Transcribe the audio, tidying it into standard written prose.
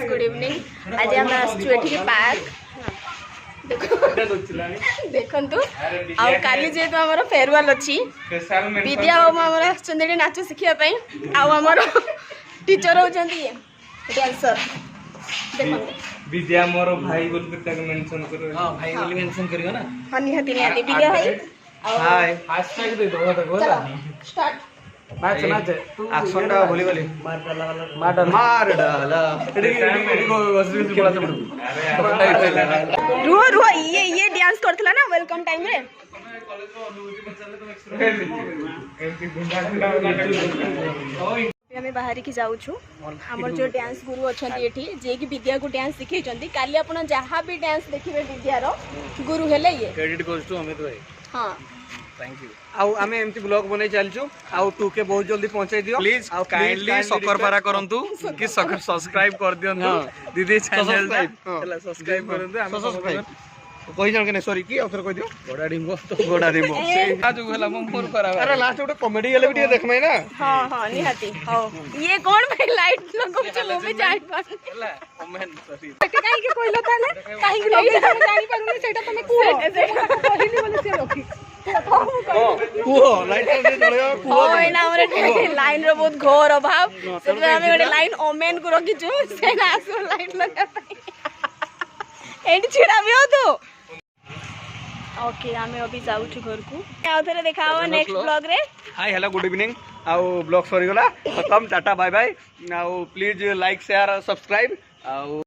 Good evening. आज आम आसुँ park देखु काली जेहेतु आम फेरवेल अच्छी विद्या आमर आसुँच नाच शिखापी आमर टीचर होती डांसर विद्या मोर भाई बोल के मेंशन करो। हां भाई बोल मेंशन करियो ना। हां निहाती निहाती विद्या भाई हाय हैशटैग दे दो तक बोला स्टार्ट नाच नाच तू एक्शन टा बोली बोली मार डाला एडी को वसली बोला सब रुआ रुआ ये डांस करथला ना वेलकम टाइम रे आम बाहर की जाऊँ आमर जो डांस गुरु अच्छा ये जे कि विद्या को डांस शिखे काली आप जहाँ भी डांस देखिए विद्यार गुरु हेले ये क्रेडिट गोज टू अमित भाई। हाँ थैंक यू। आउ आमे एमती ब्लॉग बनै चलछु आउ टू के बहुत जल्दी पहुंचाई दियो प्लीज आउ काइंडली सकरपारा करंतु कि सब्सक्राइब कर दियंतु दीदी चैनल हला सब्सक्राइब करंतु हम सब्सक्राइब कोई जण के नहीं सॉरी की अथर कोइ दियो गोडा डिंबो तो गोडा डिंबो आज होला हम मोर करा अरे लास्ट गोटे कॉमेडी गेले भी देखमै ना। हां हां निहाती हां ये कौन भाई लाइट लगो छ मो में जाई पान हला कमेंट सॉरी काहे के कोइलो ताले काहे के लोग जानी पारुनी सेटा तमे को कहली बोले से रखी कुहो लाइट दे चढ़ियो कुहो ओइ ना हमरे लाइन रो बहुत घोर अभाव से हमें गोटे लाइन ओमेन को रखी छु से ना आसो लाइट लगा एंड छिड़ा भी हो तू ओके आमे अभी जाऊ छु घर को आउथरे देखाओ नेक्स्ट ब्लॉग रे। हाय हेलो गुड इवनिंग आउ ब्लॉग सरी गला खत्म टाटा बाय बाय आउ प्लीज लाइक शेयर सब्सक्राइब आउ